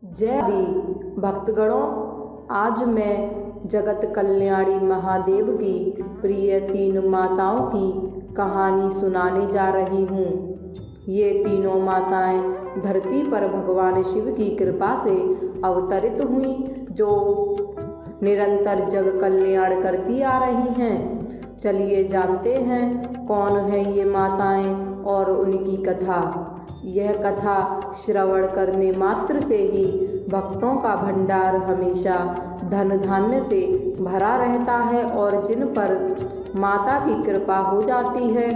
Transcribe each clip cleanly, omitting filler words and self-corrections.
जय दी भक्तगणों, आज मैं जगत कल्याणी महादेव की प्रिय 3 माताओं की कहानी सुनाने जा रही हूँ। ये तीनों माताएं धरती पर भगवान शिव की कृपा से अवतरित हुई, जो निरंतर जग कल्याण करती आ रही हैं। चलिए जानते हैं कौन है ये माताएं और उनकी कथा। यह कथा श्रवण करने मात्र से ही भक्तों का भंडार हमेशा धन धान्य से भरा रहता है और जिन पर माता की कृपा हो जाती है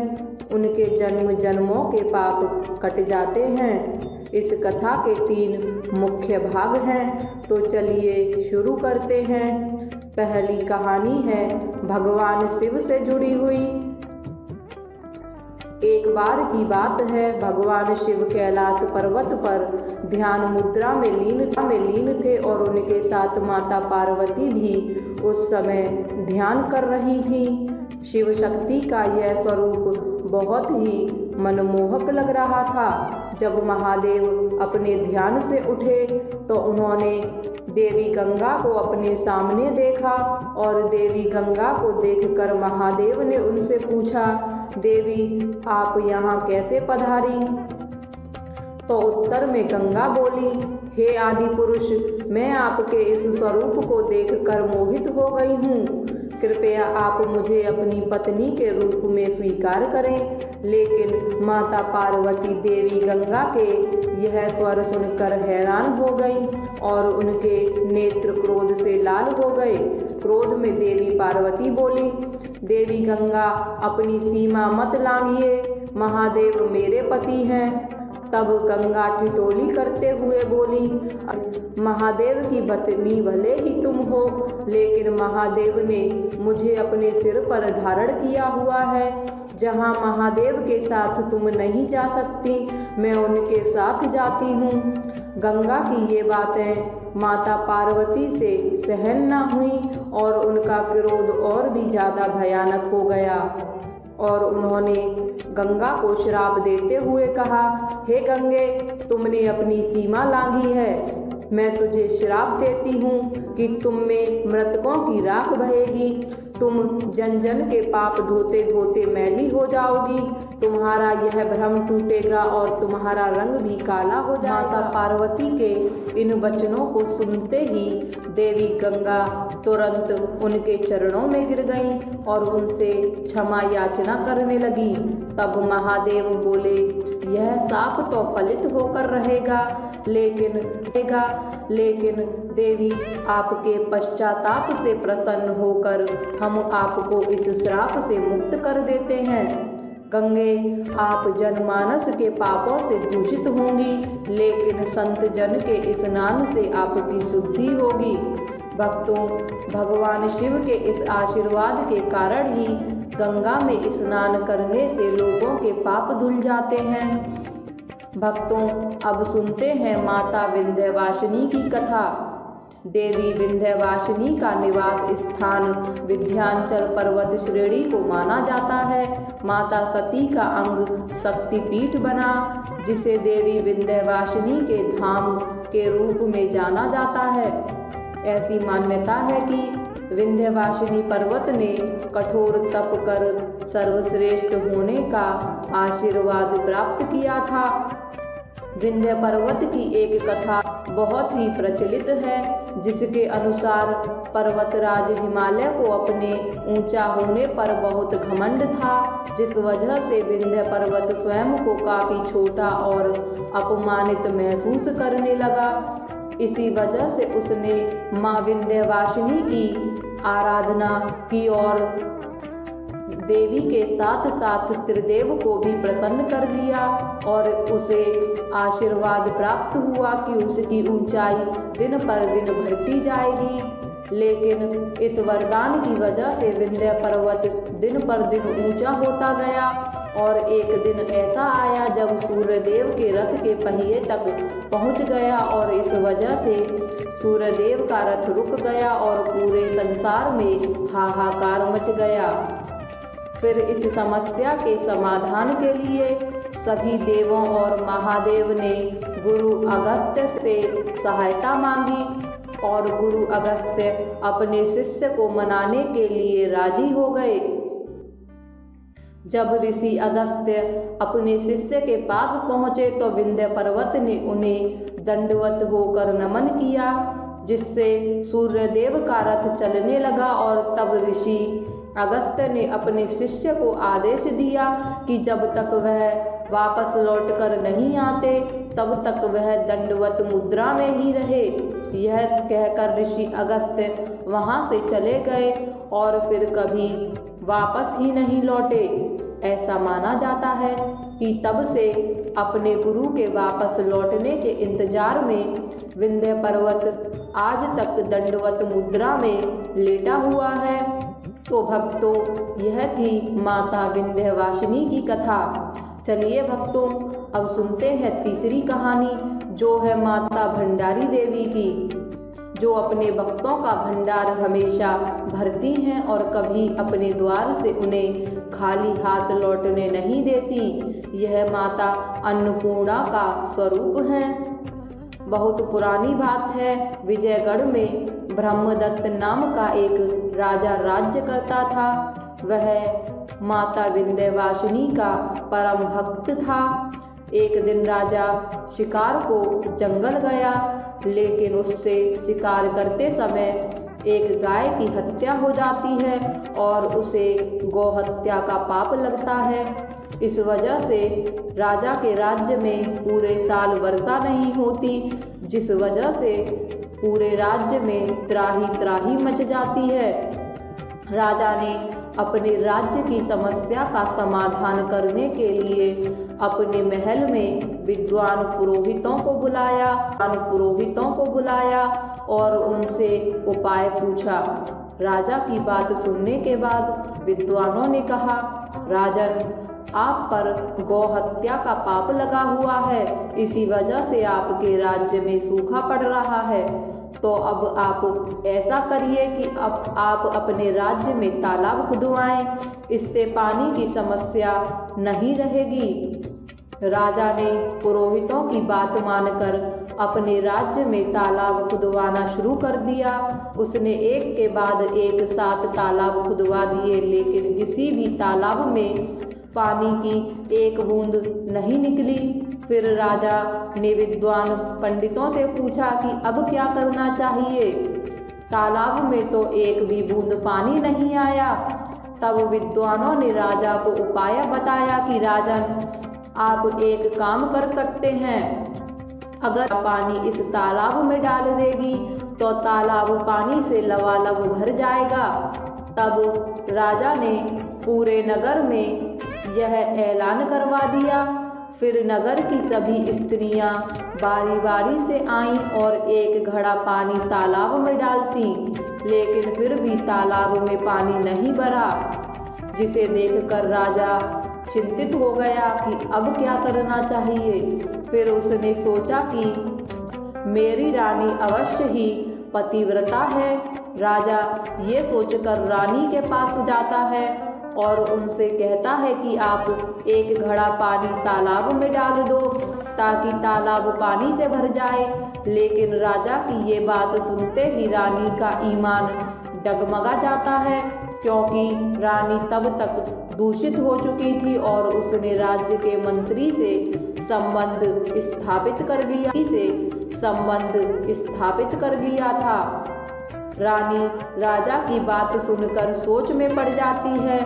उनके जन्म जन्मों के पाप कट जाते हैं। इस कथा के 3 मुख्य भाग हैं, तो चलिए शुरू करते हैं। पहली कहानी है भगवान शिव से जुड़ी हुई। एक बार की बात है, भगवान शिव कैलाश पर्वत पर ध्यान मुद्रा में लीन थे और उनके साथ माता पार्वती भी उस समय ध्यान कर रही थी। शिव शक्ति का यह स्वरूप बहुत ही मनमोहक लग रहा था। जब महादेव अपने ध्यान से उठे तो उन्होंने देवी गंगा को अपने सामने देखा और देवी गंगा को देखकर महादेव ने उनसे पूछा, देवी आप यहाँ कैसे पधारी? तो उत्तर में गंगा बोली, हे आदि पुरुष, मैं आपके इस स्वरूप को देखकर मोहित हो गई हूँ। कृपया आप मुझे अपनी पत्नी के रूप में स्वीकार करें। लेकिन माता पार्वती देवी गंगा के यह स्वर सुनकर हैरान हो गई और उनके नेत्र क्रोध से लाल हो गए। क्रोध में देवी पार्वती बोली, देवी गंगा अपनी सीमा मत लांघिए, महादेव मेरे पति हैं। तब गंगा ठिठोली करते हुए बोली, महादेव की पत्नी भले ही तुम हो, लेकिन महादेव ने मुझे अपने सिर पर धारण किया हुआ है। जहाँ महादेव के साथ तुम नहीं जा सकती, मैं उनके साथ जाती हूँ। गंगा की ये बातें माता पार्वती से सहन न हुई और उनका क्रोध और भी ज़्यादा भयानक हो गया और उन्होंने गंगा को श्राप देते हुए कहा, हे गंगे, तुमने अपनी सीमा लांघी है। मैं तुझे श्राप देती हूँ कि तुम में मृतकों की राख बहेगी। तुम जन जन के पाप धोते धोते मैली हो जाओगी। तुम्हारा यह भ्रम टूटेगा और तुम्हारा रंग भी काला हो जाएगा। माता पार्वती के इन वचनों को सुनते ही देवी गंगा तुरंत उनके चरणों में गिर गई और उनसे क्षमा याचना करने लगी। तब महादेव बोले, यह साप तो फलित होकर रहेगा, लेकिन देवी आपके पश्चाताप से प्रसन्न होकर हम आपको इस श्राप से मुक्त कर देते हैं। गंगे, आप जनमानस के पापों से दूषित होंगी, लेकिन संत जन के स्नान से आपकी शुद्धि होगी। भक्तों, भगवान शिव के इस आशीर्वाद के कारण ही गंगा में स्नान करने से लोगों के पाप धुल जाते हैं। भक्तों, अब सुनते हैं माता विंध्यवासिनी की कथा। देवी विंध्यवासिनी का निवास स्थान विंध्याचल पर्वत श्रेणी को माना जाता है। माता सती का अंग शक्तिपीठ बना, जिसे देवी विंध्यवासिनी के धाम के रूप में जाना जाता है। ऐसी मान्यता है कि विंध्यवासिनी पर्वत ने कठोर तप कर सर्वश्रेष्ठ होने का आशीर्वाद प्राप्त किया था। विंध्य पर्वत की एक कथा बहुत ही प्रचलित है, जिसके अनुसार पर्वतराज हिमालय को अपने ऊंचा होने पर बहुत घमंड था, जिस वजह से विंध्य पर्वत स्वयं को काफ़ी छोटा और अपमानित महसूस करने लगा। इसी वजह से उसने माँ विंध्यवासिनी की आराधना की और देवी के साथ साथ त्रिदेव को भी प्रसन्न कर लिया और उसे आशीर्वाद प्राप्त हुआ कि उसकी ऊंचाई दिन पर दिन बढ़ती जाएगी। लेकिन इस वरदान की वजह से विंध्य पर्वत दिन पर दिन ऊंचा होता गया और एक दिन ऐसा आया जब सूर्यदेव के रथ के पहिए तक पहुंच गया और इस वजह से सूर्यदेव का रथ रुक गया और पूरे संसार में हाहाकार मच गया। फिर इस समस्या के समाधान के लिए सभी देवों और महादेव ने गुरु अगस्त्य से सहायता मांगी और गुरु अगस्त्य अपने शिष्य को मनाने के लिए राजी हो गए। जब ऋषि अगस्त्य अपने शिष्य के पास पहुँचे तो विंध्य पर्वत ने उन्हें दंडवत होकर नमन किया, जिससे सूर्यदेव का रथ चलने लगा। और तब ऋषि अगस्त्य ने अपने शिष्य को आदेश दिया कि जब तक वह वापस लौटकर नहीं आते तब तक वह दंडवत मुद्रा में ही रहे। यह कहकर ऋषि अगस्त्य वहाँ से चले गए और फिर कभी वापस ही नहीं लौटे। ऐसा माना जाता है कि तब से अपने गुरु के वापस लौटने के इंतजार में विंध्य पर्वत आज तक दंडवत मुद्रा में लेटा हुआ है। तो भक्तों, यह थी माता विंध्यवासिनी की कथा। चलिए भक्तों, अब सुनते हैं तीसरी कहानी, जो है माता भंडारी देवी की, जो अपने भक्तों का भंडार हमेशा भरती हैं और कभी अपने द्वार से उन्हें खाली हाथ लौटने नहीं देती। यह माता अन्नपूर्णा का स्वरूप है। बहुत पुरानी बात है, विजयगढ़ में ब्रह्मदत्त नाम का एक राजा राज्य करता था। वह माता विंध्यवासिनी का परम भक्त था। एक दिन राजा शिकार को जंगल गया, लेकिन उससे शिकार करते समय एक गाय की हत्या हो जाती है और उसे गौहत्या का पाप लगता है। इस वजह से राजा के राज्य में पूरे साल वर्षा नहीं होती, जिस वजह से पूरे राज्य में त्राही त्राही मच जाती है। राजा ने अपने राज्य की समस्या का समाधान करने के लिए अपने महल में विद्वान पुरोहितों को बुलाया और उनसे उपाय पूछा। राजा की बात सुनने के बाद विद्वानों ने कहा, राजन, आप पर गौ हत्या का पाप लगा हुआ है, इसी वजह से आपके राज्य में सूखा पड़ रहा है। तो अब आप ऐसा करिए कि अब आप अपने राज्य में तालाब खुदवाएं, इससे पानी की समस्या नहीं रहेगी। राजा ने पुरोहितों की बात मानकर अपने राज्य में तालाब खुदवाना शुरू कर दिया। उसने एक के बाद एक 7 तालाब खुदवा दिए, लेकिन किसी भी तालाब में पानी की एक बूंद नहीं निकली। फिर राजा ने विद्वान पंडितों से पूछा कि अब क्या करना चाहिए, तालाब में तो एक भी बूंद पानी नहीं आया। तब विद्वानों ने राजा को उपाय बताया कि राजन, आप एक काम कर सकते हैं, अगर पानी इस तालाब में डाल देगी तो तालाब पानी से लबालब भर जाएगा। तब राजा ने पूरे नगर में यह ऐलान करवा दिया। फिर नगर की सभी स्त्रियां बारी बारी से आईं और एक घड़ा पानी तालाब में डालती, लेकिन फिर भी तालाब में पानी नहीं भरा, जिसे देखकर राजा चिंतित हो गया कि अब क्या करना चाहिए। फिर उसने सोचा कि मेरी रानी अवश्य ही पतिव्रता है। राजा ये सोचकर रानी के पास जाता है और उनसे कहता है कि आप एक घड़ा पानी तालाब में डाल दो ताकि तालाब पानी से भर जाए। लेकिन राजा की ये बात सुनते ही रानी का ईमान डगमगा जाता है, क्योंकि रानी तब तक दूषित हो चुकी थी और उसने राज्य के मंत्री से संबंध स्थापित कर लिया था। रानी राजा की बात सुनकर सोच में पड़ जाती है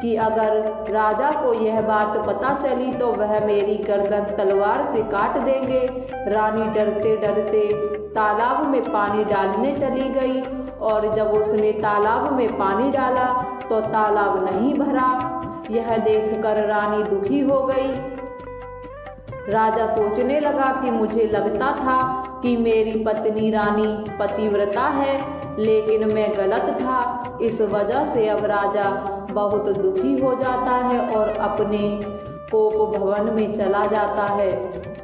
कि अगर राजा को यह बात पता चली तो वह मेरी गर्दन तलवार से काट देंगे। रानी डरते डरते तालाब में पानी डालने चली गई और जब उसने तालाब में पानी डाला तो तालाब नहीं भरा। यह देखकर रानी दुखी हो गई। राजा सोचने लगा कि मुझे लगता था कि मेरी पत्नी रानी पतिव्रता है, लेकिन मैं गलत था। इस वजह से अब राजा बहुत दुखी हो जाता है और अपने कोप भवन में चला जाता है।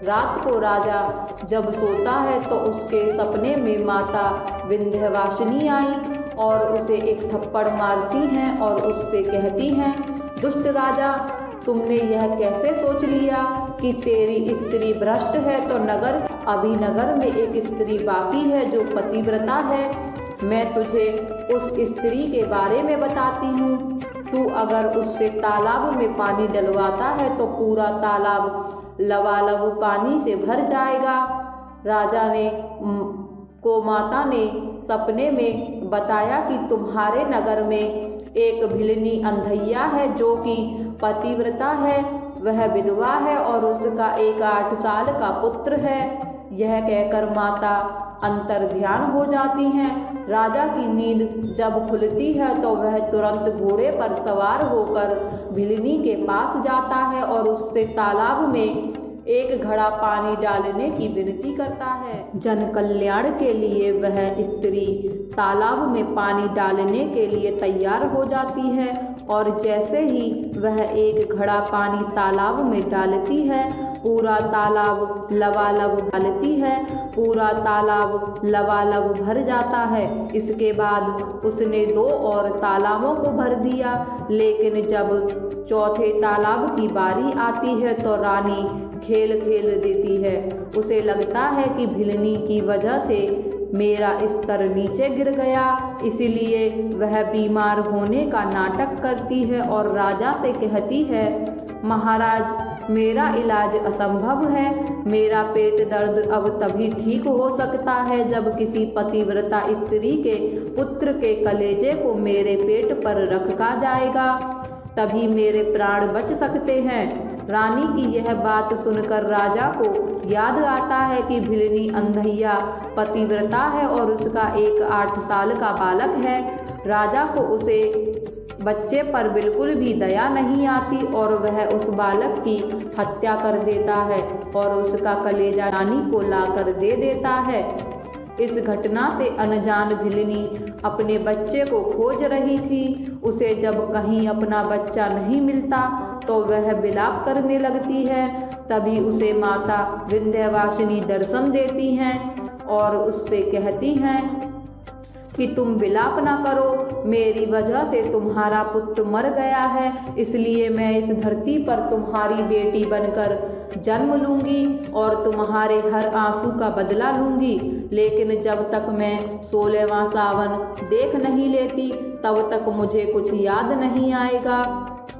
रात को राजा जब सोता है तो उसके सपने में माता विंध्यवासिनी आई और उसे एक थप्पड़ मारती हैं और उससे कहती हैं, दुष्ट राजा, तुमने यह कैसे सोच लिया कि तेरी स्त्री भ्रष्ट है तो अभी नगर में एक स्त्री बाकी है जो पतिव्रता है। मैं तुझे उस स्त्री के बारे में बताती हूँ। तू अगर उससे तालाब में पानी डलवाता है तो पूरा तालाब लबालब पानी से भर जाएगा। राजा को माता ने सपने में बताया कि तुम्हारे नगर में एक भिलनी अंधैया है जो कि पतिव्रता है, वह विधवा है और उसका एक 8 साल का पुत्र है। यह कहकर माता अंतर्ध्यान हो जाती हैं। राजा की नींद जब खुलती है तो वह तुरंत घोड़े पर सवार होकर भिलनी के पास जाता है और उससे तालाब में एक घड़ा पानी डालने की विनती करता है। जन कल्याण के लिए वह स्त्री तालाब में पानी डालने के लिए तैयार हो जाती है और जैसे ही वह एक घड़ा पानी तालाब में डालती है, पूरा तालाब लबालब भर जाता है। इसके बाद उसने 2 और तालाबों को भर दिया, लेकिन जब चौथे तालाब की बारी आती है तो रानी खेल देती है। उसे लगता है कि भिलनी की वजह से मेरा स्तर नीचे गिर गया, इसलिए वह बीमार होने का नाटक करती है और राजा से कहती है, महाराज मेरा इलाज असंभव है। मेरा पेट दर्द अब तभी ठीक हो सकता है जब किसी पतिव्रता स्त्री के पुत्र के कलेजे को मेरे पेट पर रखा जाएगा, तभी मेरे प्राण बच सकते हैं। रानी की यह बात सुनकर राजा को याद आता है कि भिलनी अंधैया पतिव्रता है और उसका एक 8 साल का बालक है। राजा को उसे बच्चे पर बिल्कुल भी दया नहीं आती और वह उस बालक की हत्या कर देता है और उसका कलेजा रानी को लाकर दे देता है। इस घटना से अनजान भिलनी अपने बच्चे को खोज रही थी। उसे जब कहीं अपना बच्चा नहीं मिलता तो वह विलाप करने लगती है। तभी उसे माता विंध्यवासिनी दर्शन देती हैं और उससे कहती हैं कि तुम विलाप न करो, मेरी वजह से तुम्हारा पुत्र मर गया है, इसलिए मैं इस धरती पर तुम्हारी बेटी बनकर जन्म लूँगी और तुम्हारे हर आंसू का बदला लूँगी। लेकिन जब तक मैं 16वां सावन देख नहीं लेती तब तक मुझे कुछ याद नहीं आएगा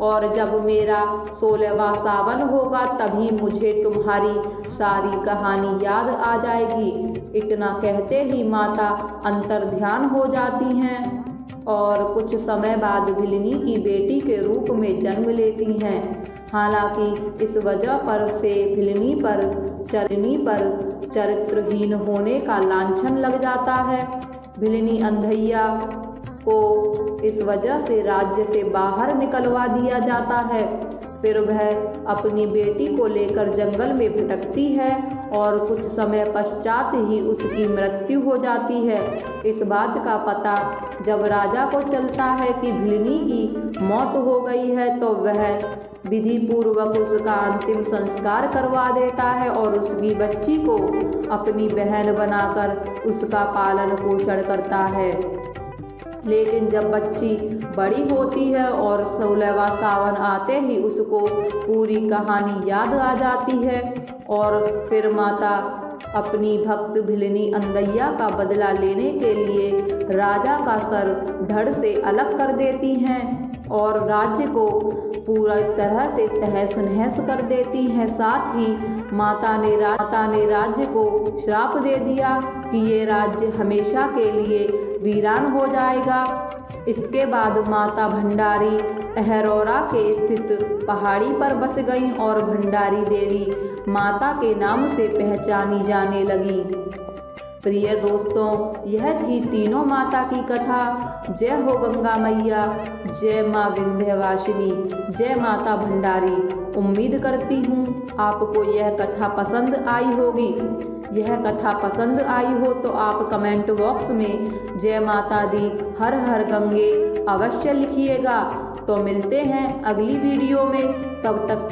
और जब मेरा 16वां सावन होगा तभी मुझे तुम्हारी सारी कहानी याद आ जाएगी। इतना कहते ही माता अंतर्ध्यान हो जाती हैं और कुछ समय बाद भिलनी की बेटी के रूप में जन्म लेती हैं। हालांकि इस वजह पर से भिलनी पर चरित्रहीन होने का लांछन लग जाता है। भिलनी अंधैया को इस वजह से राज्य से बाहर निकलवा दिया जाता है। फिर वह अपनी बेटी को लेकर जंगल में भटकती है और कुछ समय पश्चात ही उसकी मृत्यु हो जाती है। इस बात का पता जब राजा को चलता है कि भिलनी की मौत हो गई है तो वह विधि पूर्वक उसका अंतिम संस्कार करवा देता है और उसकी बच्ची को अपनी बहन बनाकर उसका पालन पोषण करता है। लेकिन जब बच्ची बड़ी होती है और 16वां सावन आते ही उसको पूरी कहानी याद आ जाती है और फिर माता अपनी भक्त भिलनी अंधैया का बदला लेने के लिए राजा का सर धड़ से अलग कर देती हैं और राज्य को पूरा तरह से तहस नहस कर देती हैं। साथ ही माता ने राज्य को श्राप दे दिया कि ये राज्य हमेशा के लिए वीरान हो जाएगा। इसके बाद माता भंडारी अहरौरा के स्थित पहाड़ी पर बस गईं और भंडारी देवी माता के नाम से पहचानी जाने लगी। प्रिय दोस्तों, यह थी तीनों माता की कथा। जय हो गंगा मैया, जय माँ विंध्यवासिनी, जय माता भंडारी। उम्मीद करती हूँ आपको यह कथा पसंद आई होगी। यह कथा पसंद आई हो तो आप कमेंट बॉक्स में जय माता दी हर हर गंगे अवश्य लिखिएगा। तो मिलते हैं अगली वीडियो में, तब तक